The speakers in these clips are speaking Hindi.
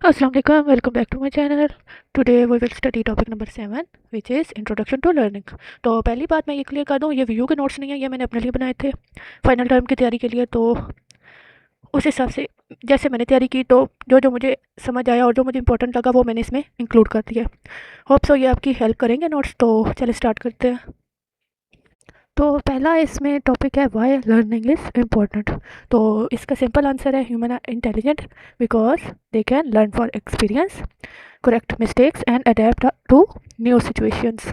Assalamu alaikum, welcome back to my channel. Today we will study topic number 7 which is introduction to learning. तो पहली बात मैं ये क्लियर कर दूँ, ये व्यू के नोट्स नहीं है, ये मैंने अपने लिए बनाए थे फाइनल टर्म की तैयारी के लिए। तो उस हिसाब से जैसे मैंने तैयारी की तो जो जो मुझे समझ आया और जो मुझे इंपॉर्टेंट लगा वो मैंने इसमें इंक्लूड कर दिया। होप सो ये आपकी हेल्प करेंगे नोट्स। तो चलिए स्टार्ट करते हैं। तो पहला इसमें टॉपिक है वाई लर्निंग इज़ इम्पोर्टेंट। तो इसका सिंपल आंसर है human are intelligent because they can learn for experience, correct mistakes and adapt to new situations.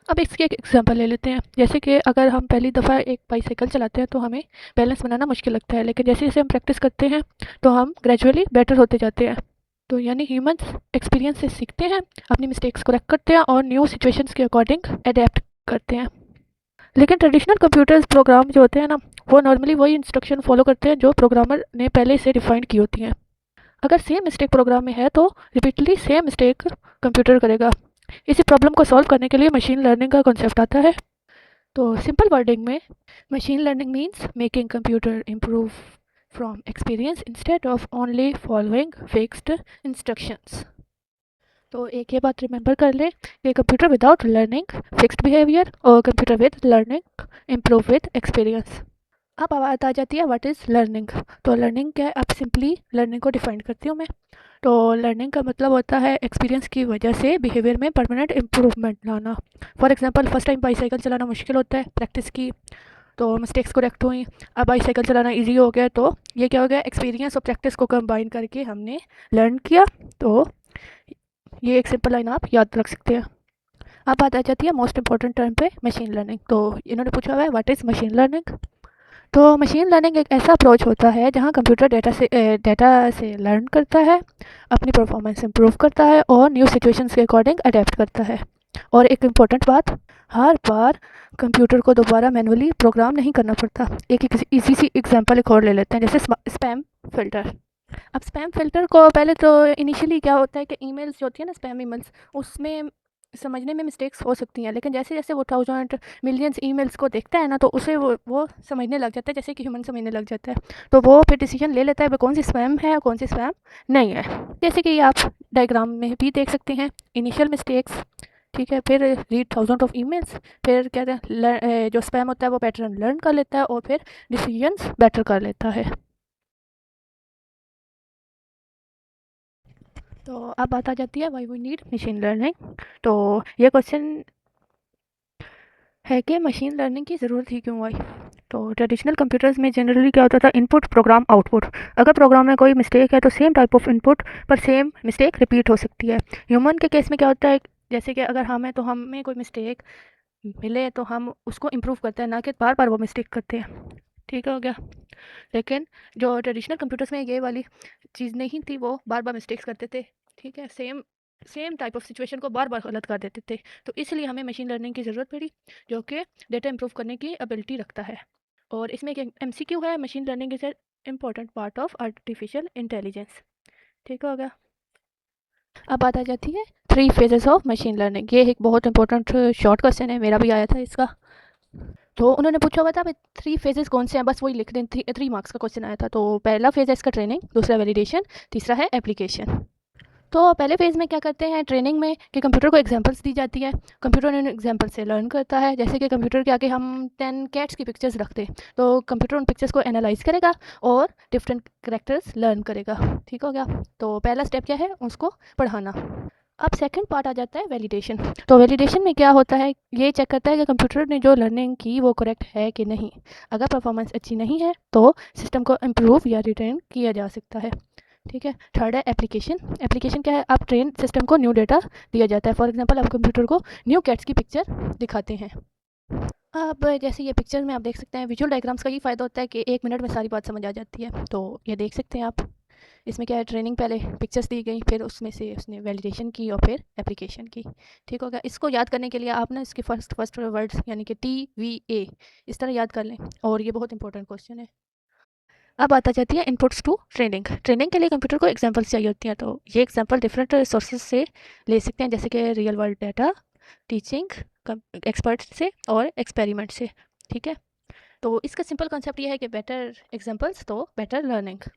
अब इसकी एक एग्जांपल ले लेते हैं। जैसे कि अगर हम पहली दफ़ा एक बाईसाइकिल चलाते हैं तो हमें बैलेंस बनाना मुश्किल लगता है, लेकिन जैसे जैसे हम प्रैक्टिस करते हैं तो हम ग्रेजुअली बेटर होते जाते हैं। तो यानी ह्यूमंस एक्सपीरियंस से सीखते हैं, अपनी मिस्टेक्स करेक्ट करते हैं और न्यू सिचुएशंस के अकॉर्डिंग अडेप्ट करते हैं। लेकिन ट्रेडिशनल कंप्यूटर्स प्रोग्राम जो होते हैं ना, वो नॉर्मली वही इंस्ट्रक्शन फॉलो करते हैं जो प्रोग्रामर ने पहले से डिफाइंड की होती हैं। अगर सेम मिस्टेक प्रोग्राम में है तो रिपीटली सेम मिस्टेक कंप्यूटर करेगा। इसी प्रॉब्लम को सॉल्व करने के लिए मशीन लर्निंग का कॉन्सेप्ट आता है। तो सिंपल वर्डिंग में machine learning means making computer improve from experience instead of only following fixed instructions. तो एक ये बात रिमेंबर कर ले कि computer without learning fixed behaviour और computer with learning improve with experience. अब बात आ जाती है व्हाट इज़ लर्निंग। तो लर्निंग क्या है, अब सिंपली लर्निंग को डिफाइन करती हूँ मैं। तो लर्निंग का मतलब होता है एक्सपीरियंस की वजह से बिहेवियर में परमानेंट इम्प्रूवमेंट लाना। For example first time bicycle चलाना मुश्किल होता है, प्रैक्टिस की तो मिस्टेक्स करेक्ट हुई, अब बाईसाइकिल चलाना इजी हो गया। तो ये क्या हो गया, एक्सपीरियंस और प्रैक्टिस को कंबाइन करके हमने लर्न किया। तो ये एक सिंपल लाइन आप याद रख सकते हैं। अब बात आ जाती है मोस्ट इंपॉर्टेंट टर्म पे, मशीन लर्निंग। तो इन्होंने पूछा हुआ है व्हाट इज़ मशीन लर्निंग। तो मशीन लर्निंग एक ऐसा अप्रोच होता है जहाँ कंप्यूटर डेटा से लर्न करता है, अपनी परफॉर्मेंस इंप्रूव करता है और न्यू सिचुएशंस के अकॉर्डिंग अडेप्ट करता है। और एक इम्पॉर्टेंट बात, हर बार कंप्यूटर को दोबारा मैनुअली प्रोग्राम नहीं करना पड़ता। एक इजी सी एग्जांपल एक और ले लेते हैं, जैसे स्पैम फ़िल्टर। अब स्पैम फ़िल्टर को पहले तो इनिशियली क्या होता है कि ईमेल्स जो होती है ना, स्पैम ईमेल्स, उसमें समझने में मिस्टेक्स हो सकती हैं, लेकिन जैसे जैसे वो थाउजेंड मिलियंस ईमेल्स को देखता है ना, तो उसे वो समझने लग जाता है, जैसे कि ह्यूमन समझने लग जाता है। तो वो फिर डिसीजन ले लेता है भाई कौन सी स्पैम है और कौन सी स्पैम नहीं है। जैसे कि आप डायग्राम में भी देख सकते हैं, इनिशियल मिस्टेक्स, ठीक है, फिर रीड थाउजेंड ऑफ ईमेल्स, फिर क्या कहते हैं जो स्पैम होता है वो पैटर्न लर्न कर लेता है और फिर डिसीजंस बेटर कर लेता है। तो अब बात आ जाती है why we need machine learning. तो ये क्वेश्चन है कि मशीन लर्निंग की ज़रूरत ही क्यों आई। तो ट्रेडिशनल कंप्यूटर्स में जनरली क्या होता था, इनपुट प्रोग्राम आउटपुट। अगर प्रोग्राम में कोई मिस्टेक है तो सेम टाइप ऑफ इनपुट पर सेम मिस्टेक रिपीट हो सकती है। ह्यूमन के केस में क्या होता है, जैसे कि अगर हम हैं तो हमें कोई मिस्टेक मिले तो हम उसको इम्प्रूव करते हैं, ना कि बार बार वो मिस्टेक करते हैं। ठीक हो गया। लेकिन जो ट्रेडिशनल कंप्यूटर्स में ये वाली चीज़ नहीं थी, वो बार बार मिस्टेक्स करते थे। ठीक है, same same type of situation को बार बार गलत कर देते थे। तो इसलिए हमें मशीन लर्निंग की ज़रूरत पड़ी, जो कि डेटा इंप्रूव करने की एबिलिटी रखता है। और इसमें एक एमसीक्यू है, machine learning is a important part of artificial intelligence. ठीक हो गया। अब बात आ जाती है three phases of machine learning. ये एक बहुत इंपॉर्टेंट शॉर्ट क्वेश्चन है, मेरा भी आया था इसका। तो उन्होंने पूछा हुआ था भाई थ्री फेजेस कौन से हैं, बस वही लिख दें। थ्री मार्क्स का क्वेश्चन आया था। तो पहला फेज है इसका ट्रेनिंग, दूसरा वैलिडेशन, तीसरा है एप्लीकेशन। तो पहले फेज़ में क्या करते हैं ट्रेनिंग में कि कंप्यूटर को एग्जांपल्स दी जाती है, कंप्यूटर उन एग्जांपल से लर्न करता है। जैसे कि कंप्यूटर के आगे हम 10 कैट्स की पिक्चर्स रखते हैं तो कंप्यूटर उन पिक्चर्स को एनालाइज करेगा और डिफरेंट करेक्टर्स लर्न करेगा। ठीक हो गया। तो पहला स्टेप क्या है, उसको पढ़ाना। अब सेकंड पार्ट आ जाता है वैलिडेशन। तो वैलिडेशन में क्या होता है, ये चेक करता है कि कंप्यूटर ने जो लर्निंग की वो करेक्ट है कि नहीं। अगर परफॉर्मेंस अच्छी नहीं है तो सिस्टम को इम्प्रूव या रिटेन किया जा सकता है। ठीक है। थर्ड है एप्लीकेशन। एप्लीकेशन क्या है, आप ट्रेन सिस्टम को न्यू डेटा दिया जाता है। फॉर एग्जांपल आप कंप्यूटर को न्यू कैट्स की पिक्चर दिखाते हैं। अब जैसे ये पिक्चर में आप देख सकते हैं, विजुअल डायग्राम्स का ये फ़ायदा होता है कि 1 मिनट में सारी बात समझ आ जाती है। तो ये देख सकते हैं आप, इसमें क्या है, ट्रेनिंग पहले पिक्चर्स दी गई, फिर उसमें से उसने वैलिडेशन की और फिर एप्लीकेशन की। ठीक हो गया। इसको याद करने के लिए आप ना इसके फर्स्ट फर्स्ट वर्ड्स यानी कि TVA इस तरह याद कर लें, और ये बहुत इंपॉर्टेंट क्वेश्चन है। अब बात आ जाती है इनपुट्स टू ट्रेनिंग। ट्रेनिंग के लिए कंप्यूटर को एग्जांपल्स चाहिए होती हैं। तो ये एग्जांपल डिफरेंट सोर्सेज से ले सकते हैं, जैसे कि real world data, teaching, expert से और एक्सपेरिमेंट से। ठीक है। तो इसका सिंपल कॉन्सेप्ट ये है कि बेटर एग्जांपल्स तो बेटर लर्निंग।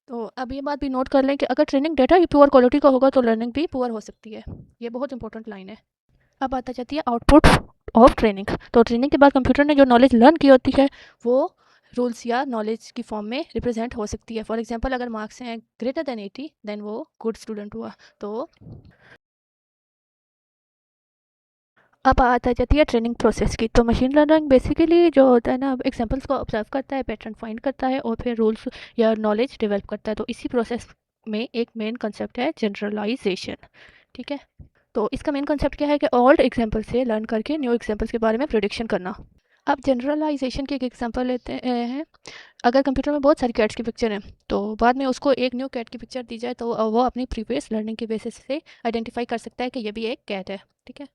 तो अब ये बात भी नोट कर लें कि अगर ट्रेनिंग डाटा ही पुअर क्वालिटी का होगा तो लर्निंग भी पुअर हो सकती है। ये बहुत इंपॉर्टेंट लाइन है। अब आता जाती है आउटपुट ऑफ ट्रेनिंग। तो ट्रेनिंग के बाद कंप्यूटर ने जो नॉलेज लर्न की होती है वो रूल्स या नॉलेज की फॉर्म में रिप्रेजेंट हो सकती है। फॉर एग्जांपल अगर मार्क्स हैं ग्रेटर देन 80 देन वो गुड स्टूडेंट हुआ। तो अब आता जाती है ट्रेनिंग प्रोसेस की। तो मशीन लर्निंग बेसिकली जो होता है ना, एग्जांपल्स को ऑब्जर्व करता है, पैटर्न फाइंड करता है और फिर रूल्स या नॉलेज डेवलप करता है। तो इसी प्रोसेस में एक मेन कंसेप्ट है जनरलाइजेशन। ठीक है, तो इसका मेन कंसेप्ट क्या है कि ओल्ड एग्जांपल से लर्न करके न्यू एग्जांपल्स के बारे में प्रिडिक्शन करना। अब जनरलाइजेशन की एक एग्जांपल लेते हैं। अगर कंप्यूटर में बहुत सारी कैट्स की पिक्चर हैं तो बाद में उसको एक न्यू कैट की पिक्चर दी जाए तो वो अपनी प्रीवियस लर्निंग के बेसिस से आइडेंटिफाई कर सकता है कि ये भी एक कैट है। ठीक है,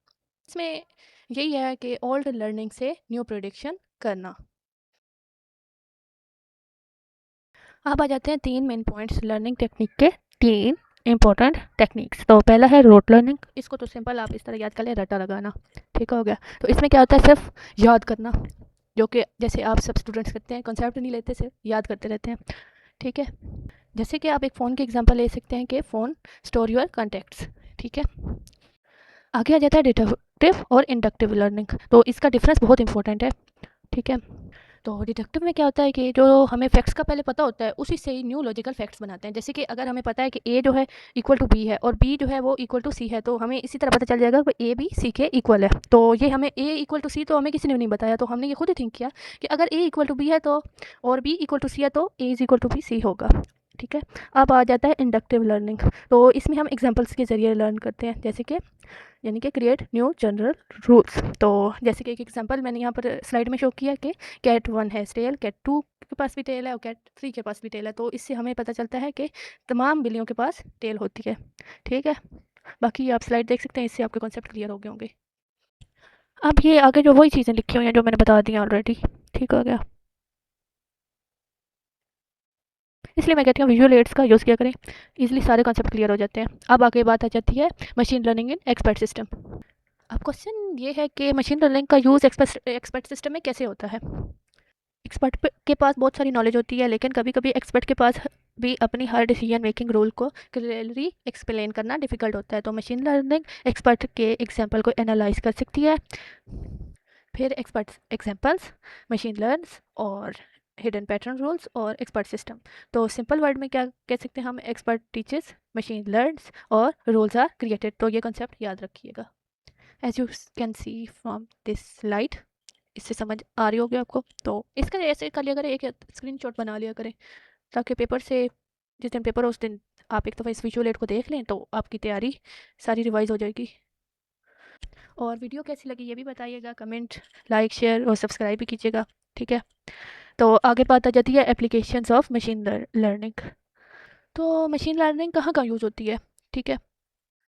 इसमें यही है कि ओल्ड लर्निंग से न्यू प्रिडिक्शन करना। अब आ जाते हैं 3 मेन पॉइंट्स लर्निंग टेक्निक के, 3 इंपॉर्टेंट टेक्निक्स। तो पहला है रोट लर्निंग। इसको तो सिंपल आप इस तरह याद कर लें, रटा लगाना। ठीक हो गया। तो इसमें क्या होता है, सिर्फ याद करना, जो कि जैसे आप सब स्टूडेंट्स करते हैं, कंसेप्ट नहीं लेते, सिर्फ याद करते रहते हैं। ठीक है, जैसे कि आप एक फ़ोन की एग्जांपल ले सकते हैं कि फ़ोन स्टोर योर कॉन्टैक्ट्स। ठीक है, आगे आ जाता है डिडक्टिव और इंडक्टिव लर्निंग। तो इसका डिफरेंस बहुत इंपॉर्टेंट है। ठीक है, तो डिडक्टिव में क्या होता है कि जो हमें फैक्ट्स का पहले पता होता है उसी से ही न्यू लॉजिकल फैक्ट्स बनाते हैं। जैसे कि अगर हमें पता है कि ए जो है इक्वल टू बी है और बी जो है वो इक्वल टू सी है, तो हमें इसी तरह पता चल जाएगा कि ए बी सी के इक्वल है। तो ये हमें ए इक्वल टू सी तो हमें किसी ने भी नहीं बताया, तो हमने ये खुद ही थिंक किया कि अगर ए इक्वल टू बी है तो और बी इक्वल टू सी है तो A is equal to B C होगा। ठीक है, अब आ जाता है इंडक्टिव लर्निंग। तो इसमें हम एग्जाम्पल्स के ज़रिए लर्न करते हैं, जैसे कि यानी कि क्रिएट न्यू जनरल रूल्स। तो जैसे कि एक एग्जांपल मैंने यहाँ पर स्लाइड में शो किया कि कैट 1 है टेल, कैट 2 के पास भी टेल है और कैट 3 के पास भी टेल है। तो इससे हमें पता चलता है कि तमाम बिल्लियों के पास टेल होती है। ठीक है, बाकी आप स्लाइड देख सकते हैं, इससे आपके कॉन्सेप्ट क्लियर हो गए होंगे। अब ये आगे जो वही चीज़ें लिखी हुई हैं जो मैंने बता दी ऑलरेडी। ठीक हो गया, इसलिए मैं कहती हूँ विजुअल एड्स का यूज़ किया करें, इजीली सारे कॉन्सेप्ट क्लियर हो जाते हैं। अब आगे बात आ जाती है मशीन लर्निंग इन एक्सपर्ट सिस्टम। अब क्वेश्चन ये है कि मशीन लर्निंग का यूज़ एक्सपर्ट सिस्टम में कैसे होता है। के पास बहुत सारी नॉलेज होती है, लेकिन कभी कभी एक्सपर्ट के पास भी अपनी हर डिसीजन मेकिंग रूल को क्लियरली एक्सप्लेन करना डिफिकल्ट होता है। तो मशीन लर्निंग एक्सपर्ट के एग्जाम्पल को एनालाइज कर सकती है, फिर एक्सपर्ट एग्जाम्पल्स, मशीन लर्न्स और हिडन पैटर्न रूल्स और एक्सपर्ट सिस्टम। तो सिंपल वर्ड में क्या कह सकते हैं हम, एक्सपर्ट टीचर्स, मशीन लर्न्स और रूल्स आर क्रिएटेड। तो ये कंसेप्ट याद रखिएगा। As you can see from this slide, इससे समझ आ रही होगी आपको। तो इसका ऐसे कर लिया करें, एक स्क्रीनशॉट बना लिया करें, ताकि पेपर से जिस दिन पेपर हो उस दिन आप एक दफ़ा इस विजुअल एड को देख लें तो आपकी तैयारी सारी रिवाइज हो जाएगी। और वीडियो कैसी लगी ये भी बताइएगा, कमेंट लाइक शेयर और सब्सक्राइब भी कीजिएगा। ठीक है, तो आगे बात आ जाती है एप्लीकेशंस ऑफ मशीन लर्निंग। तो मशीन लर्निंग कहाँ कहाँ यूज़ होती है। ठीक है,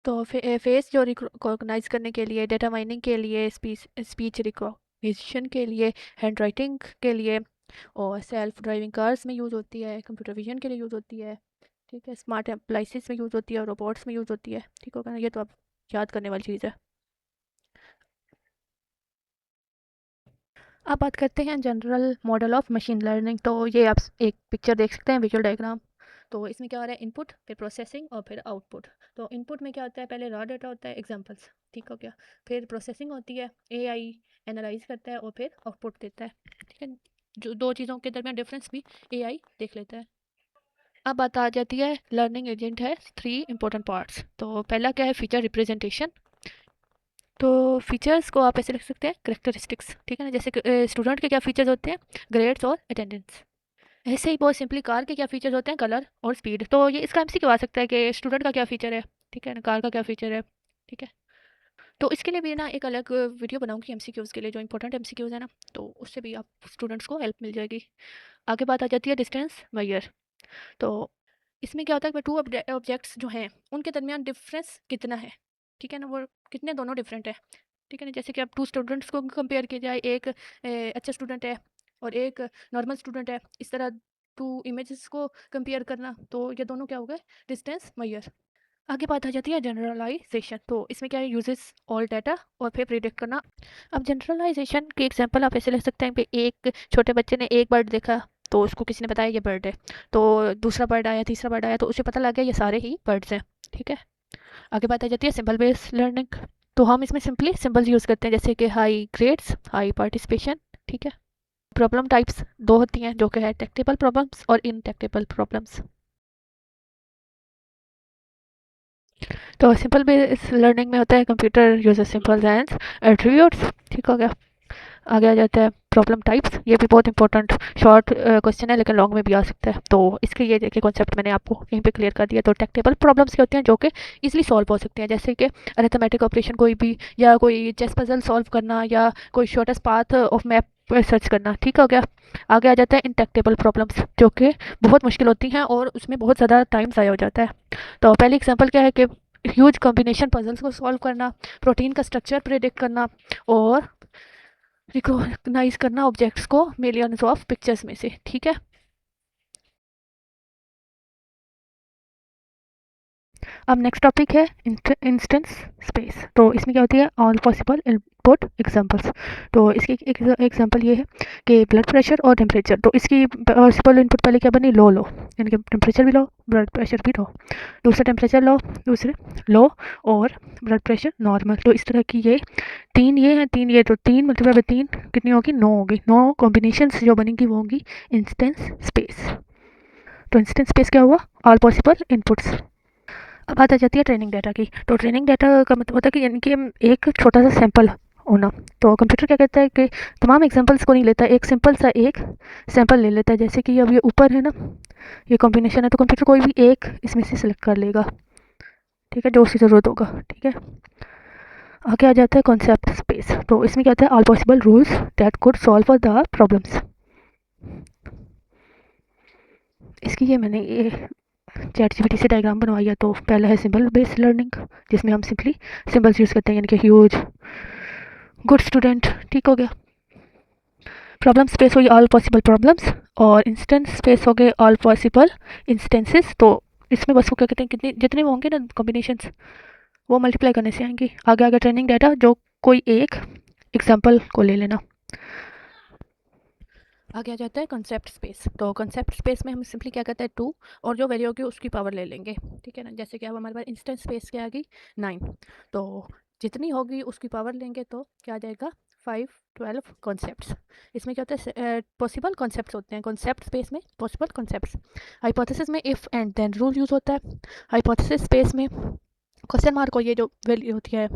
तो फेस जो रिकॉग्नाइज करने के लिए, डेटा माइनिंग के लिए, स्पीच रिकॉग्निशन के लिए, हैंड राइटिंग के लिए, और सेल्फ ड्राइविंग कार्स में यूज़ होती है, कंप्यूटर विजन के लिए यूज़ होती है। ठीक है, स्मार्ट अप्लाइंसेस में यूज़ होती है और रोबोट्स में यूज़ होती है। ठीक होगा ना, ये तो आप याद करने वाली चीज़ है। अब बात करते हैं general model of machine learning. तो ये आप एक पिक्चर देख सकते हैं, विजुअल डायग्राम। तो इसमें क्या हो रहा है, इनपुट, फिर प्रोसेसिंग और फिर आउटपुट। तो इनपुट में क्या होता है, पहले रॉ डाटा होता है, एग्जांपल्स। ठीक हो गया, फिर प्रोसेसिंग होती है, एआई एनालाइज करता है और फिर आउटपुट देता है। ठीक है, जो दो चीज़ों के दरमियान डिफरेंस भी एआई देख लेता है। अब बात आ जाती है लर्निंग एजेंट है 3 इंपॉर्टेंट पार्ट्स। तो पहला क्या है, फीचर रिप्रेजेंटेशन। तो फीचर्स को आप ऐसे लिख सकते हैं, करेक्टरिस्टिक्स। ठीक है ना, जैसे स्टूडेंट के क्या फीचर्स होते हैं, ग्रेड्स और अटेंडेंस। ऐसे ही बहुत सिंपली कार के क्या फीचर्स होते हैं, कलर और स्पीड। तो ये इसका एमसीक्यू आ सकता है कि स्टूडेंट का क्या फ़ीचर है। ठीक है ना, कार का क्या फ़ीचर है। ठीक है, तो इसके लिए भी ना एक अलग वीडियो बनाऊंगी एमसीक्यूज़ के लिए, जो इंपॉर्टेंट एमसीक्यूज़ है ना, तो उससे भी आप स्टूडेंट्स को हेल्प मिल जाएगी। आगे बात आ जाती है डिस्टेंस मेजर। तो इसमें क्या होता है कि टू ऑब्जेक्ट्स जो हैं उनके दरमियान डिफरेंस कितना है। ठीक है ना, वो कितने दोनों डिफरेंट है। ठीक है ना, जैसे कि अब 2 स्टूडेंट्स को कंपेयर किया जाए, एक अच्छा स्टूडेंट है और एक नॉर्मल स्टूडेंट है, इस तरह 2 इमेजेस को कंपेयर करना, तो ये दोनों क्या हो गए, डिस्टेंस मेजर। आगे बात आ जाती है जनरलाइजेशन। तो इसमें क्या है, यूजेस ऑल डाटा और फिर प्रिडिक्ट करना। अब जनरलाइजेशन के एग्जांपल आप ऐसे ले सकते हैं कि एक छोटे बच्चे ने एक बर्ड देखा तो उसको किसी ने बताया ये बर्ड है, तो दूसरा बर्ड आया, तीसरा बर्ड आया, तो उसे पता लग गया ये सारे ही बर्ड्स हैं। ठीक है, आगे बात आ जाती है सिंबल बेस्ड लर्निंग। तो हम इसमें सिंपली सिंबल्स यूज़ करते हैं, जैसे कि हाई ग्रेड्स, हाई पार्टिसिपेशन। ठीक है, प्रॉब्लम टाइप्स दो होती हैं, जो कि है टेक्टेबल प्रॉब्लम्स और इनटेक्टेबल प्रॉब्लम्स। तो सिंपल बेस लर्निंग में होता है computer uses simple and attributes. ठीक हो गया, आगे आ जाता है प्रॉब्लम टाइप्स। ये भी बहुत इंपॉर्टेंट शॉर्ट क्वेश्चन है, लेकिन लॉन्ग में भी आ सकता है, तो इसके ये देखिए कॉन्सेप्ट मैंने आपको यहीं पे क्लियर कर दिया। तो टेक्टेबल प्रॉब्लम्स क्या होती हैं, जो कि इजीली सॉल्व हो सकते हैं, जैसे कि अरिथमेटिक ऑपरेशन कोई भी, या कोई चेस पजल सॉल्व करना, या कोई shortest path of map search करना। ठीक हो गया, आगे आ जाता है इनटेक्टेबल प्रॉब्लम्स, जो कि बहुत मुश्किल होती हैं और उसमें बहुत ज़्यादा टाइम ज़ाया हो जाता है। तो पहली एग्जाम्पल क्या है कि ह्यूज कॉम्बिनेशन पजल्स को सॉल्व करना, प्रोटीन का स्ट्रक्चर प्रेडिक्ट करना, और रिकॉग्नाइज करना ऑब्जेक्ट्स को मिलियंस ऑफ पिक्चर्स में से। ठीक है, अब नेक्स्ट टॉपिक है इंस्टेंस स्पेस। तो इसमें क्या होती है, ऑल पॉसिबल इनपुट एग्जांपल्स। तो इसकी एक एग्जांपल ये है कि ब्लड प्रेशर और टेम्परेचर। तो इसकी पॉसिबल इनपुट पहले क्या बनी, लो लो, यानी कि टेम्परेचर भी लो, ब्लड प्रेशर भी लो। दूसरा टेम्परेचर लो, दूसरे लो, और ब्लड प्रेशर नॉर्मल। तो इस तरह की ये तीन ये हैं, तीन ये, तो तीन मल्टीप्लाई बाय तीन कितनी होगी, 9 होगी। 9 कॉम्बिनेशंस जो बनेंगी वो होंगी इंस्टेंस स्पेस। तो इंस्टेंस स्पेस क्या हुआ, ऑल पॉसिबल इनपुट्स। अब बात आ जाती है ट्रेनिंग डाटा की। तो ट्रेनिंग डाटा का मतलब होता है कि यानी कि एक छोटा सा सैंपल होना। तो कंप्यूटर क्या कहता है कि तमाम एग्जांपल्स को नहीं लेता, एक सिंपल सा एक सैंपल ले लेता है। जैसे कि अब ये ऊपर है ना, ये कॉम्बिनेशन है, तो कंप्यूटर कोई भी एक इसमें से सिलेक्ट कर लेगा। ठीक है, जो उसकी ज़रूरत होगा। ठीक है, आगे आ जाता है कॉन्सेप्ट स्पेस। तो इसमें क्या होता है, all possible rules that could solve for the problems. इसकी ये मैंने ये चैट जीपीटी से डायग्राम बनवाई है। तो पहला है सिंबल बेस्ड लर्निंग, जिसमें हम सिंपली सिंबल्स यूज़ करते हैं, यानी कि ह्यूज, गुड स्टूडेंट। ठीक हो गया, प्रॉब्लम स्पेस हुई ऑल पॉसिबल प्रॉब्लम्स, और इंस्टेंस स्पेस हो गए ऑल पॉसिबल इंस्टेंसेस। तो इसमें बस वो क्या कहते हैं, कितने जितने होंगे ना कॉम्बिनेशंस, वो मल्टीप्लाई करने से आएंगे। आगे आगे ट्रेनिंग डाटा, जो कोई एक एग्जाम्पल को ले लेना। आगे आ जाता है कॉन्सेप्ट स्पेस। तो कॉन्सेप्ट स्पेस में हम सिंपली क्या कहते हैं, 2, और जो वैल्यू होगी उसकी पावर ले लेंगे। ठीक है ना, जैसे कि अब हमारे पास इंस्टेंस स्पेस क्या आ गई, 9। तो जितनी होगी उसकी पावर लेंगे तो क्या आ जाएगा, 5, 12 कॉन्सेप्ट्स। इसमें क्या होता है, पॉसिबल कॉन्सेप्ट्स होते हैं कॉन्सेप्ट स्पेस में, पॉसिबल कॉन्सेप्ट्स। हाइपोथेसिस में if and then rule use होता है। हाइपोथेसिस स्पेस में क्वेश्चन मार्क को ये जो वैल्यू होती है,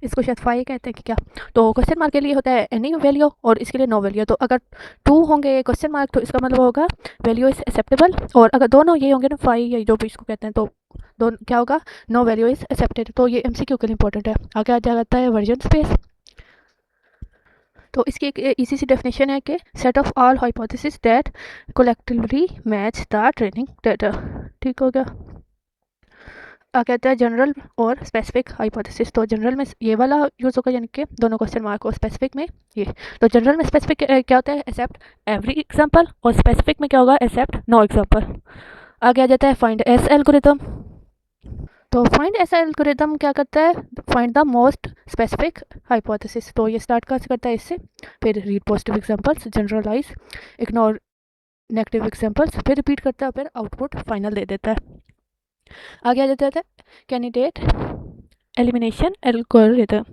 इसको शायद फाई कहते हैं कि क्या। तो क्वेश्चन मार्क के लिए होता है एनी वैल्यू, और इसके लिए नो वैल्यू। तो अगर 2 होंगे क्वेश्चन मार्क, तो इसका मतलब होगा वैल्यू इज़ एक्सेप्टेबल, और अगर दोनों ये होंगे ना, फाई या जो भी इसको कहते हैं, तो दोनों क्या होगा, नो वैल्यू इज़ एक्सेप्टेड। तो ये एमसीक्यू के लिए इंपॉर्टेंट है। आगे आ जाता है वर्जन स्पेस। तो इसकी एक इजी सी डेफिनेशन है कि set of all hypothesis that collectively match the training data. ठीक हो गया, कहता है जनरल और स्पेसिफिक हाइपोथेसिस। तो जनरल में ये वाला यूज़ होगा, यानी कि दोनों क्वेश्चन मार्क, और स्पेसिफिक में ये। तो जनरल में स्पेसिफिक क्या होता है, एक्सेप्ट एवरी एग्जांपल, और स्पेसिफिक में क्या होगा, एक्सेप्ट नो एग्जांपल। आगे आ जाता है फाइंड एस एल्गोरिथम। तो फाइंड एस एल्गोरिथम क्या करता है, find the most specific hypothesis. तो ये स्टार्ट कैसे करता है, इससे, फिर read positive examples, generalise, ignore negative examples, फिर रिपीट करता है, फिर आउटपुट फाइनल दे देता है। आगे आ जाता है कैंडिडेट एलिमिनेशन एल्गोरिथम।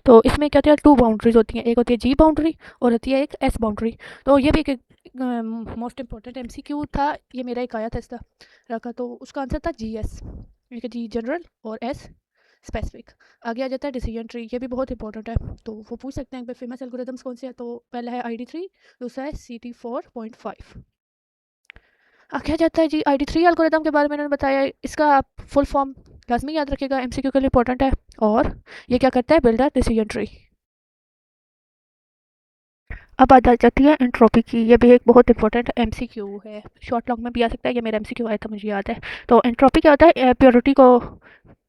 तो इसमें क्या होता है, 2 बाउंड्रीज होती हैं, एक होती है जी बाउंड्री और होती है एक एस बाउंड्री। तो ये भी एक मोस्ट इंपॉर्टेंट एमसीक्यू था, ये मेरा एक आया था इसका रखा, तो उसका आंसर था जी एस, जी जनरल और एस स्पेसिफिक। आगे आ जाता है डिसीजन ट्री, ये भी बहुत इंपॉर्टेंट है। तो वो पूछ सकते हैं कि फेमस एल्गोरिथम्स कौन से हैं। तो पहला है ID3, दूसरा है CT4.5। आगे आ जाता है जी ID3 एल्गोरिथम के बारे में मैंने बताया, इसका आप फुल फॉर्म लाजमी याद रखिएगा, एमसीक्यू के लिए इंपॉर्टेंट है। और ये क्या करता है, बिल्ड अ डिसीजन ट्री। अब आ जाती है एंट्रोपी की, ये भी एक बहुत इंपॉर्टेंट एमसीक्यू है, शॉर्ट लॉन्ग में भी आ सकता है, ये मेरा एमसीक्यू आया था मुझे याद है। तो एंट्रोपी क्या होता है, प्योरिटी को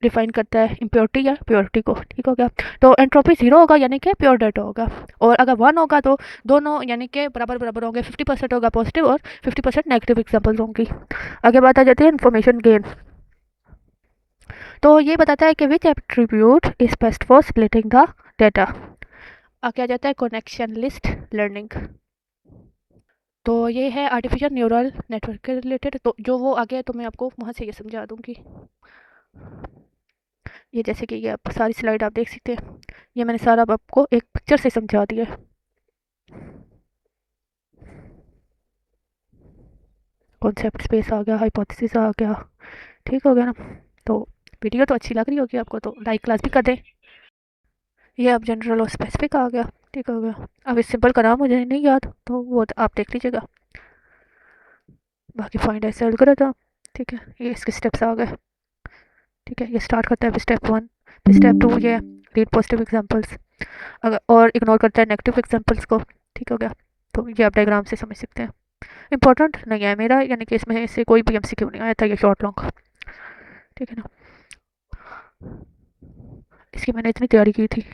डिफाइन करता है, इम्प्योरिटी या प्योरिटी को। ठीक हो गया, तो एंट्रोपी 0 होगा यानी कि प्योर डाटा होगा, और अगर 1 होगा तो दोनों यानी कि बराबर बराबर होंगे, 50% होगा पॉजिटिव और 50% नेगेटिव एग्जाम्पल्स होंगी। आगे बात आ जाती है इन्फॉर्मेशन गेन। तो ये बताता है कि which attribute is best for splitting the data. आगे आ जाता है कनेक्शन लिस्ट लर्निंग। तो ये है आर्टिफिशियल न्यूरल नेटवर्क के रिलेटेड, तो जो वो आगे है तो मैं आपको वहाँ से ये समझा दूँगी। ये जैसे कि ये आप सारी स्लाइड आप देख सकते हैं, ये मैंने सारा अब आपको एक पिक्चर से समझा दिया है। कॉन्सेप्ट स्पेस आ गया, हाइपोथेसिस आ गया, ठीक हो गया ना। तो वीडियो तो अच्छी लग रही होगी आपको, तो लाइक क्लास भी कर दें। ये अब जनरल और स्पेसिफिक आ गया, ठीक हो गया। अब इस सिंपल का नाम मुझे नहीं याद, तो वो तो आप देख लीजिएगा। बाकी फाइंड एस एल्गोरिथम, ठीक है, ये इसके स्टेप्स आ गए। ठीक है, ये स्टार्ट करता है स्टेप 1, फिर स्टेप 2 ये रीड पॉजिटिव एग्जांपल्स, अगर और इग्नोर करता है नेगेटिव एग्जांपल्स को, ठीक हो गया। तो ये आप डायग्राम से समझ सकते हैं। इंपॉर्टेंट नहीं है मेरा, यानी कि इसमें से कोई भी एमसीक्यू नहीं आया था, ये शॉर्ट लॉन्ग, ठीक है ना। इसकी मैंने इतनी तैयारी की थी।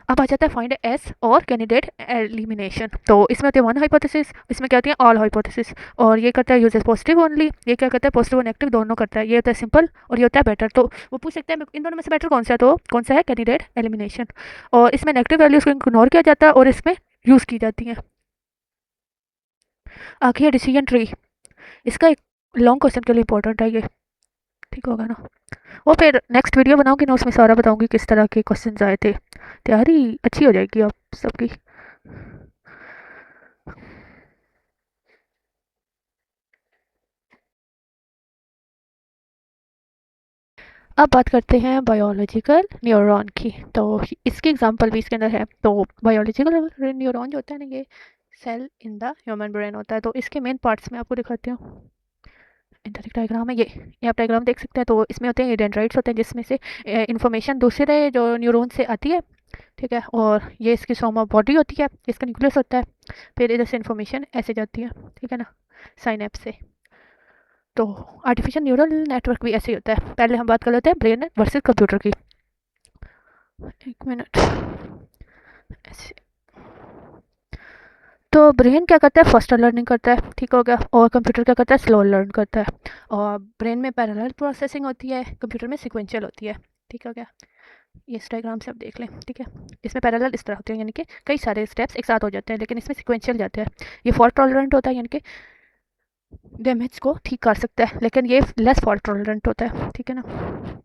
अब आ जाता है फाइंड एस और कैंडिडेट एलिमिनेशन। तो इसमें होती है वन हाइपोथेसिस, इसमें क्या होती है ऑल हाइपोथेसिस, और ये करता है यूजेस पॉजिटिव ओनली, ये क्या करता है पॉजिटिव और नेगेटिव दोनों करता है। ये होता है सिंपल और ये होता है बेटर। तो वो पूछ सकते हैं इन दोनों में से बेटर कौन सा है, तो कौन सा है कैंडिडेट एलिमिनेशन। और इसमें नेगेटिव वैल्यूज को इग्नोर किया जाता है और इसमें यूज़ की जाती हैं। आखिर है डिसीजन ट्री, इसका एक लॉन्ग क्वेश्चन के लिए इंपॉर्टेंट है ये, ठीक होगा ना। और फिर नेक्स्ट वीडियो बनाऊंगी ना, उसमें सारा बताऊंगी किस तरह के क्वेश्चन आए थे। तैयारी अच्छी हो जाएगी आप सबकी। अब बात करते हैं बायोलॉजिकल न्यूरॉन की। तो इसकी एग्जांपल भी इसके अंदर है। तो बायोलॉजिकल न्यूरॉन जो होता है ना, ये cell in the human brain होता है। तो इसके मेन पार्ट्स मैं आपको दिखाती हूँ। इधर एक डायग्राम है, ये आप डायग्राम देख सकते हैं। तो इसमें होते हैं डेंड्राइट्स होते हैं, जिसमें से इंफॉर्मेशन दूसरे जो न्यूरॉन से आती है, ठीक है। और ये इसकी सोमा बॉडी होती है, इसका न्यूक्लियस होता है। फिर इधर से इन्फॉर्मेशन ऐसे जाती है, ठीक है ना, साइनेप्स से। तो आर्टिफिशियल न्यूरल नेटवर्क भी ऐसे ही होता है। पहले हम बात कर लेते हैं ब्रेन वर्सेस कंप्यूटर की। एक मिनट, ऐसे। तो ब्रेन क्या करता है, फास्टर लर्निंग करता है, ठीक हो गया। और कंप्यूटर क्या करता है, स्लो लर्न करता है। और ब्रेन में पैरेलल प्रोसेसिंग होती है, कंप्यूटर में सिक्वेंशियल होती है, ठीक हो गया। ये इस डायग्राम से आप देख लें, ठीक है। इसमें पैरेलल इस तरह होते हैं, यानी कि कई सारे स्टेप्स एक साथ हो जाते हैं, लेकिन इसमें सिक्वेंशियल जाते हैं। ये फॉल्ट टॉलरेंट होता है, यानी कि डैमेज को ठीक कर सकता है, लेकिन ये लेस फॉल्ट टॉलरेंट होता है, ठीक है ना।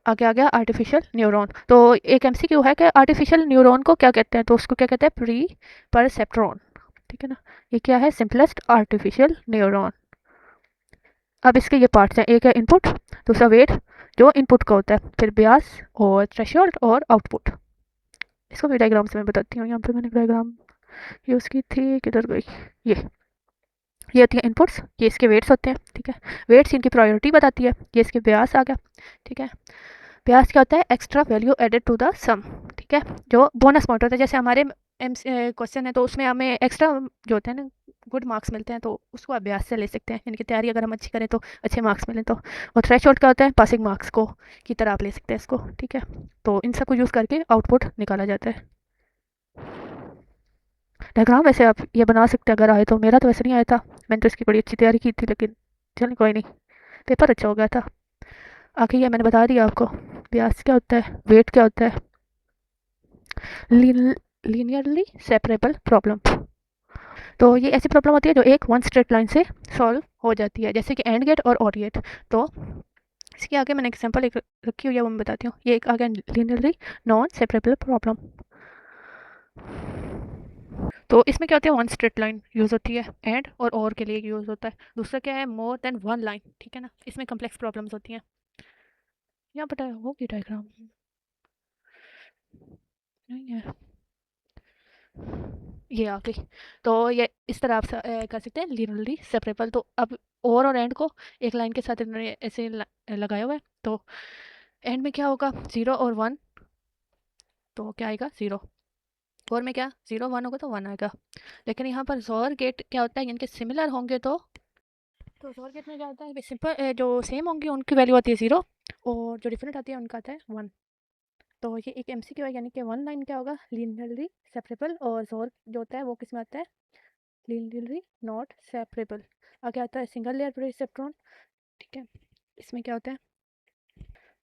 आगे आ गया आर्टिफिशियल न्यूरॉन। तो एक एमसीक्यू है कि आर्टिफिशियल न्यूरॉन को क्या कहते हैं, तो उसको क्या कहते हैं प्री परसेप्ट्रॉन, ठीक है ना। ये क्या है, सिंपलेस्ट आर्टिफिशियल न्यूरॉन। अब इसके ये पार्ट्स हैं, एक है इनपुट, दूसरा वेट जो इनपुट का होता है, फिर ब्यास और थ्रेशोल्ड और आउटपुट। इसको भी डायग्राम से मैं बताती हूँ। यहाँ पे मैंने डायग्राम यूज़ की थी, किधर गई, ये होती है इनपुट्स, ये इसके वेट्स होते हैं, ठीक है। वेट्स इनकी प्रायोरिटी बताती है। ये इसके ब्यास आ गया, ठीक है। ब्याज क्या होता है, extra value added to the sum, ठीक है, जो बोनस पॉइंट होता है। जैसे हमारे एम क्वेश्चन है, तो उसमें हमें एक्स्ट्रा जो होते हैं ना गुड मार्क्स मिलते हैं, तो उसको आप ब्याज से ले सकते हैं, यानी कि तैयारी अगर हम अच्छी करें तो अच्छे मार्क्स मिलें। तो और थ्रेशोल्ड क्या होता है, पासिंग मार्क्स को की तरह आप ले सकते हैं इसको, ठीक है। तो इन सबको यूज़ करके आउटपुट निकाला जाता है। डायग्राम वैसे आप ये बना सकते हैं अगर आए तो, मेरा तो वैसे नहीं आया था, मैंने तो इसकी बड़ी अच्छी तैयारी की थी, लेकिन चलिए कोई नहीं, पेपर अच्छा हो गया था। आखिर ये मैंने बता दिया आपको, ब्याज क्या होता है, वेट क्या होता है, लीनियरली सेपरेबल प्रॉब्लम। तो ये ऐसी प्रॉब्लम होती है जो एक वन स्ट्रेट लाइन से सॉल्व हो जाती है, जैसे कि एंड गेट और ऑर गेट। तो इसके आगे मैंने एग्जांपल एक रखी हुई है, वो मैं बताती हूँ। ये एक आ गया लीनियरली नॉन सेपरेबल प्रॉब्लम। तो इसमें क्या होता है, वन स्ट्रेट लाइन यूज़ होती है, एंड और ऑर के लिए यूज़ होता है। दूसरा क्या है, मोर देन वन लाइन, ठीक है ना। इसमें कम्प्लेक्स प्रॉब्लम्स होती हैं। यहाँ बताया होगी डायग्राम, नहीं है, ये आ गई। तो ये इस तरह आप कर सकते हैं लीनियरली सेपरेबल। तो अब और एंड को एक लाइन के साथ इन्होंने ऐसे लगाया हुआ है। तो एंड में क्या होगा, ज़ीरो और वन, तो क्या आएगा ज़ीरो। और में क्या, ज़ीरो वन होगा तो वन आएगा। लेकिन यहाँ पर जोर गेट क्या होता है, इनके सिमिलर होंगे तो जोर गेट में क्या होता है, सिंपल जो सेम होंगे उनकी वैल्यू आती है ज़ीरो, और जो डिफरेंट आती है उनका आता है वन। तो ये एक एमसीक्यू है, यानी कि वन लाइन क्या होगा, लीनियरली सेपरेबल, और जोर जो होता है वो किस में आता है, लीनियरली नॉट सेपरेबल। आगे आता है सिंगल लेयर रिसेप्ट्रॉन, ठीक है। इसमें क्या होता है,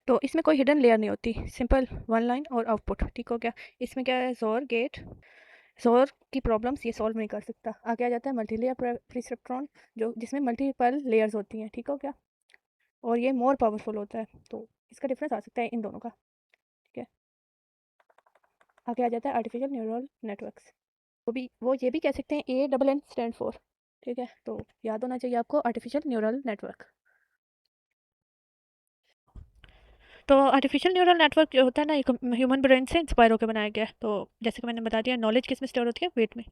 तो इसमें कोई हिडन लेयर नहीं होती, सिंपल वन लाइन और आउटपुट, ठीक हो गया। इसमें क्या है, जोर गेट शोर की प्रॉब्लम्स ये सॉल्व नहीं कर सकता। आगे आ जाता है मल्टी लेयर प्रिस्क्रिप्ट्रॉन, जो जिसमें मल्टीपल लेयर्स होती हैं, ठीक हो क्या, और ये मोर पावरफुल होता है। तो इसका डिफरेंस आ सकता है इन दोनों का, ठीक है। आगे आ जाता है आर्टिफिशियल न्यूरल नेटवर्क्स, वो ये भी कह सकते हैं ANN स्टैंड फॉर, ठीक है। तो याद होना चाहिए आपको आर्टिफिशियल न्यूरल नेटवर्क। तो आर्टिफिशियल न्यूरल नेटवर्क जो होता है ना, एक ह्यूमन ब्रेन से इंस्पायर होकर बनाया गया है। तो जैसे कि मैंने बता दिया, नॉलेज किस में स्टोर होती है, वेट में।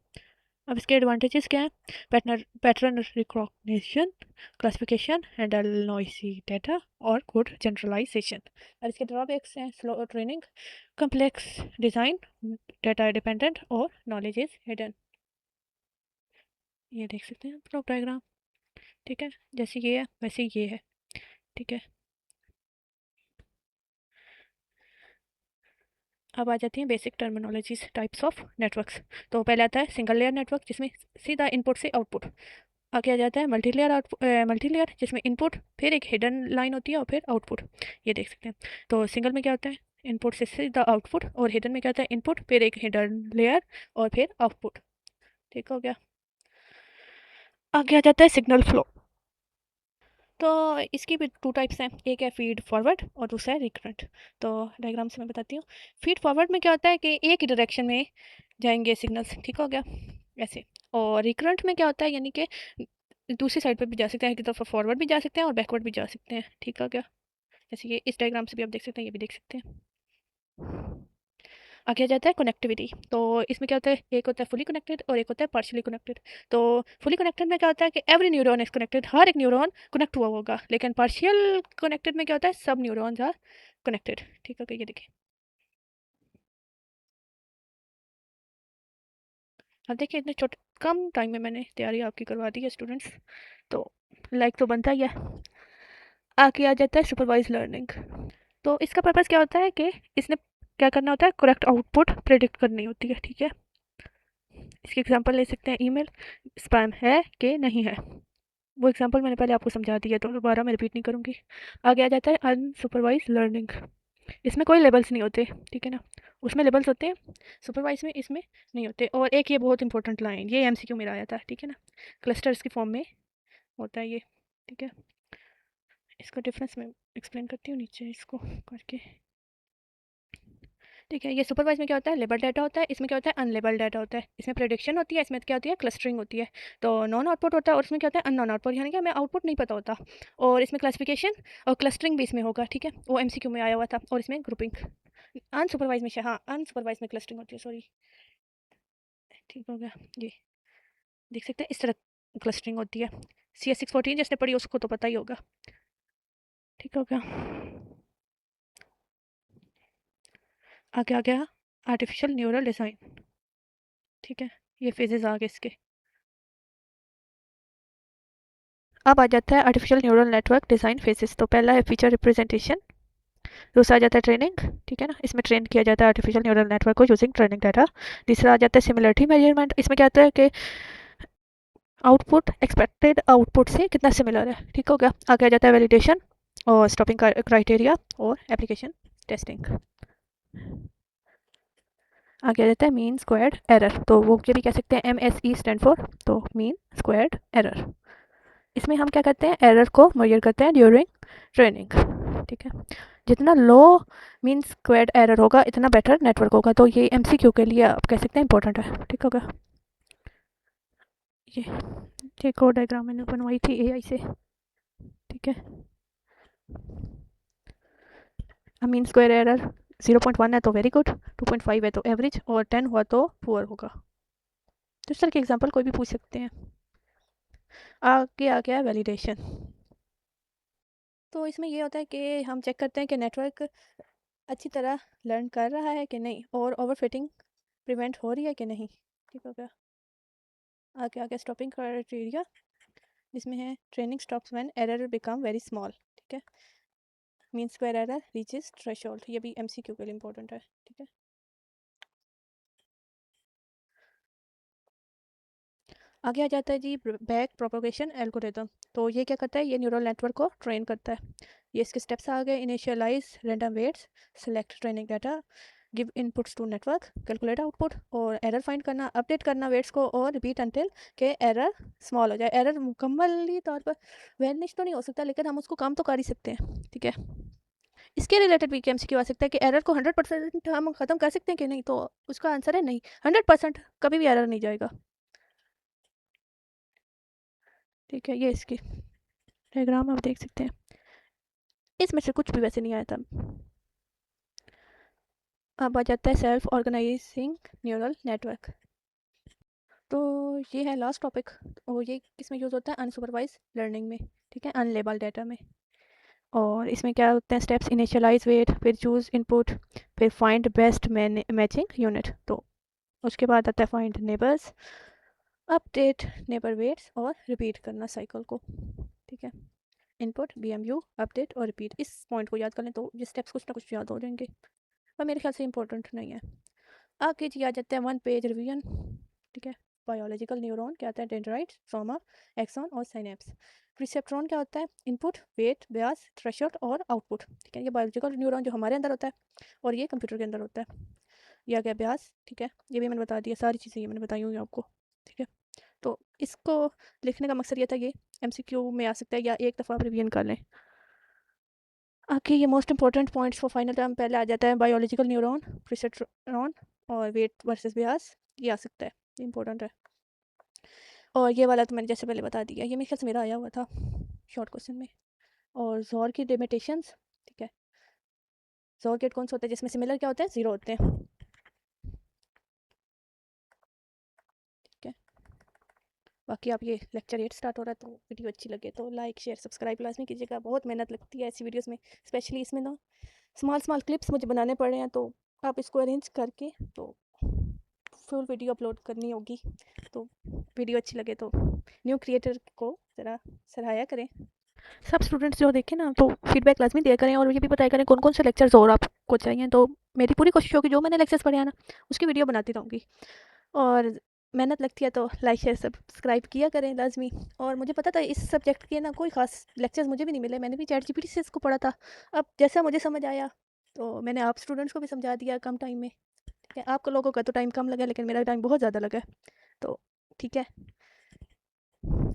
अब इसके एडवांटेजेस क्या हैं? Pattern recognition, classification, handle noisy data और गुड जनरलाइजेशन। और इसके ड्रॉबैक्स हैं slow training, complex design, data dependent और नॉलेज इज हिडन। ये देख सकते हैं आप लोग डायग्राम, ठीक है, जैसे ये है वैसे ये है, ठीक है। अब आ जाती हैं basic terminologies types of networks. तो पहले आता है सिंगल लेयर नेटवर्क, जिसमें सीधा इनपुट से आउटपुट। आगे आ जाता है मल्टी लेयर, जिसमें इनपुट फिर एक हिडन लाइन होती है और फिर आउटपुट। ये देख सकते हैं। तो सिंगल में क्या होता है, इनपुट से सीधा आउटपुट, और हिडन में क्या होता है, इनपुट फिर एक हिडन लेयर और फिर आउटपुट, ठीक हो गया। आगे आ जाता है सिग्नल फ्लो। तो इसकी भी टू टाइप्स हैं, एक है फीड फॉरवर्ड और दूसरा है रिकरेंट। तो डायग्राम से मैं बताती हूँ। फीड फॉरवर्ड में क्या होता है कि एक ही डायरेक्शन में जाएंगे सिग्नल्स, ठीक हो गया, ऐसे। और रिकरेंट में क्या होता है, यानी कि दूसरी साइड पर भी जा सकते हैं, एक तरफ फॉरवर्ड भी जा सकते हैं और बैकवर्ड भी जा सकते हैं, ठीक हो गया। जैसे ये इस डायग्राम से भी आप देख सकते हैं, ये भी देख सकते हैं। आगे आ जाता है कनेक्टिविटी। तो इसमें क्या होता है, एक होता है फुली कनेक्टेड और एक होता है पार्शियली कनेक्टेड। तो फुली कनेक्टेड में क्या होता है कि एवरी न्यूरॉन इज कनेक्टेड, हर एक न्यूरॉन कनेक्ट हुआ होगा। लेकिन पार्शियल कनेक्टेड में क्या होता है, सब न्यूरॉन्स आर कनेक्टेड, ठीक है। ये देखिए, अब देखिए इतने छोटे कम टाइम में मैंने तैयारी आपकी करवा दी है स्टूडेंट्स, तो लाइक तो बनता ही है। आगे आ जाता है सुपरवाइज लर्निंग। तो इसका पर्पज़ क्या होता है कि इसने क्या करना होता है, करेक्ट आउटपुट प्रेडिक्ट करनी होती है, ठीक है। इसकी एग्जांपल ले सकते हैं, ईमेल स्पैम है कि नहीं है। वो एग्जांपल मैंने पहले आपको समझा दिया, तो दोबारा मैं रिपीट नहीं करूँगी। आगे आ जाता है अनसुपरवाइज लर्निंग। इसमें कोई लेबल्स नहीं होते, ठीक है ना। उसमें लेबल्स होते हैं, सुपरवाइज में इसमें नहीं होते। और एक ये बहुत इंपॉर्टेंट लाइन, ये MCQ में आया था, ठीक है ना, क्लस्टर्स की फॉर्म में होता है ये, ठीक है। इसका डिफरेंस मैं एक्सप्लेन करती हूँ नीचे इसको करके, ठीक है। ये सुपरवाइज में क्या होता है, लेबल डाटा होता है, इसमें क्या होता है, अनलेबल डाटा होता है। इसमें प्रेडिक्शन होती है, इसमें क्या होती है, क्लस्टरिंग होती है। तो नॉन आउटपुट होता है और इसमें क्या होता है, अननॉन आउटपुट, यानी कि हमें आउटपुट नहीं पता होता। और इसमें क्लासिफिकेशन और क्लस्टरिंग भी इसमें होगा, ठीक है, वो MCQ में आया हुआ था। और इसमें ग्रुपिंग। अनसुपरवाइज में, हाँ अनसुपरवाइज में क्लस्टरिंग होती है, सॉरी, ठीक हो गया। ये देख सकते हैं, इस तरह क्लस्टरिंग होती है। CS614 जिसने पढ़ी उसको तो पता ही होगा, ठीक हो गया। आगे आ गया आर्टिफिशियल न्यूरल डिज़ाइन, ठीक है। ये फेजेस आ गए इसके। अब आ जाता है artificial neural network design phases. तो पहला है फीचर रिप्रेजेंटेशन, दूसरा आ जाता है ट्रेनिंग, ठीक है ना, इसमें ट्रेन किया जाता है आर्टिफिशियल न्यूरल नेटवर्क को यूजिंग ट्रेनिंग डाटा। तीसरा आ जाता है सिमिलरिटी मेजरमेंट, इसमें क्या होता है कि आउटपुट एक्सपेक्टेड आउटपुट से कितना सिमिलर है, ठीक हो गया। आगे आ जाता है वैलिडेशन और स्टॉपिंग क्राइटेरिया और एप्लीकेशन टेस्टिंग। आगे आ जाता है मीन स्क्वायर्ड एरर, तो वो ये भी कह सकते हैं MSE स्टैंड फॉर, तो मीन स्क्वायर्ड एरर। इसमें हम क्या करते हैं, एरर को मेजर करते हैं ड्यूरिंग ट्रेनिंग, ठीक है। जितना लो मीन स्क्वायर्ड एरर होगा इतना बेटर नेटवर्क होगा। तो ये MCQ के लिए आप कह सकते हैं इंपॉर्टेंट है, ठीक होगा। ये एक और डायग्राम मैंने बनवाई थी AI से, ठीक है। मीन स्क्वायर एरर 0.1 है तो वेरी गुड, 2.5 है तो एवरेज, और 10 हुआ तो पुअर होगा। तो इस तरह के एग्जाम्पल कोई भी पूछ सकते हैं। आगे आ गया वैलिडेशन। तो इसमें ये होता है कि हम चेक करते हैं कि नेटवर्क अच्छी तरह लर्न कर रहा है कि नहीं, और ओवरफिटिंग प्रिवेंट हो रही है कि नहीं, ठीक हो गया। आगे आगे स्टॉपिंग क्राइटेरिया, जिसमें है training stops when error become very small, ठीक है। Mean square error reaches threshold, ये भी MCQ के लिए इंपॉर्टेंट है, ठीक है। आगे आ जाता है जी बैक प्रोपोगेशन एल्गोरिदम। तो ये क्या करता है, ये न्यूरल नेटवर्क को ट्रेन करता है। ये इसके स्टेप्स आ गए, initialise random weights, select training data, give inputs to network, calculate output, और एरर फाइंड करना, अपडेट करना वेट्स को, और रिपीट अंटिल के एरर स्मॉल हो जाए। एरर मुकम्मली तौर पर वैनिश तो नहीं हो सकता, लेकिन हम उसको कम तो कर ही सकते हैं, ठीक है। इसके रिलेटेड भी MCQ आ सकता है कि एरर को 100% हम ख़त्म कर सकते हैं कि नहीं, तो उसका आंसर है नहीं, 100% कभी भी एरर नहीं जाएगा, ठीक है। ये इसकी डायग्राम आप देख सकते हैं, इसमें से कुछ भी वैसे नहीं आया था। अब आ जाता है सेल्फ ऑर्गेनाइजिंग न्यूरल नेटवर्क। तो ये है लास्ट टॉपिक, और ये किसमें यूज़ होता है, अनसुपरवाइज लर्निंग में, ठीक है, अनलेबल डाटा में। और इसमें क्या होते हैं स्टेप्स, इनिशियलाइज वेट, फिर चूज़ इनपुट, फिर फाइंड बेस्ट मैचिंग यूनिट, तो उसके बाद आता है find neighbours, update neighbour weights, और रिपीट करना साइकिल को, ठीक है। इनपुट, BMU, अपडेट और रिपीट, इस पॉइंट को याद कर लें तो ये स्टेप्स कुछ ना कुछ याद हो जाएंगे, पर मेरे ख्याल से इंपॉर्टेंट नहीं है। आगे जी आ जाते हैं 1 पेज रिवीजन, ठीक है। बायोलॉजिकल न्यूरॉन क्या होता है, डेंड्राइट, सोमा, एक्सॉन और साइनेप्स। रिसेप्ट्रॉन क्या होता है, इनपुट, वेट, ब्यास, थ्रेशोल्ड और आउटपुट, ठीक है। ये बायोलॉजिकल न्यूरॉन जो हमारे अंदर होता है, और ये कंप्यूटर के अंदर होता है। ये आ गया ब्यास, ठीक है, ये भी मैंने बता दिया, सारी चीज़ें ये मैंने बताई हुई आपको, ठीक है। तो इसको लिखने का मकसद ये था, ये MCQ में आ सकता है, या एक दफ़ा आप रिवीजन कर लें। आगे ये most important points for final term पहले आ जाता है, बायोलॉजिकल न्यूरॉन, रिसेप्ट्रॉन और वेट वर्सेस ब्यास, ये आ सकता है, ये इंपॉर्टेंट है। और ये वाला तो मैंने जैसे पहले बता दिया, ये मेरे ख्याल से मेरा आया हुआ था शॉर्ट क्वेश्चन में। और जोर की लिमिटेशंस, ठीक है, जोर गेट कौन सा होता है जिसमें सिमिलर क्या होते हैं, 0 होते हैं, ठीक है। बाकी आप ये लेक्चर 8 स्टार्ट हो रहा है, तो वीडियो अच्छी लगे तो लाइक शेयर सब्सक्राइब लाजमी कीजिएगा, बहुत मेहनत लगती है ऐसी वीडियोस में, स्पेशली इसमें ना स्मॉल क्लिप्स मुझे बनाने पड़ रहे हैं, तो आप इसको अरेंज करके तो फुल वीडियो अपलोड करनी होगी। तो वीडियो अच्छी लगे तो न्यू क्रिएटर को ज़रा सराहया करें। सब स्टूडेंट्स जो देखें ना, तो फीडबैक लाजमी दिया करें, और ये भी बताया करें कौन कौन से लेक्चर्स और आपको चाहिए, तो मेरी पूरी कोशिश होगी जो मैंने लेक्चर्स पढ़े हैं ना, उसकी वीडियो बनाती रहूँगी। और मेहनत लगती है तो लाइक शेयर सब्सक्राइब किया करें लाजमी। और मुझे पता था इस सब्जेक्ट के ना कोई ख़ास लेक्चर्स मुझे भी नहीं मिले, मैंने भी ChatGPT से इसको पढ़ा था। अब जैसा मुझे समझ आया तो मैंने आप स्टूडेंट्स को भी समझा दिया कम टाइम में, ठीक है। आप लोगों का तो टाइम कम लगा, लेकिन मेरा टाइम बहुत ज़्यादा लगा, तो ठीक है।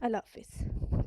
अल्लाह हाफिज़।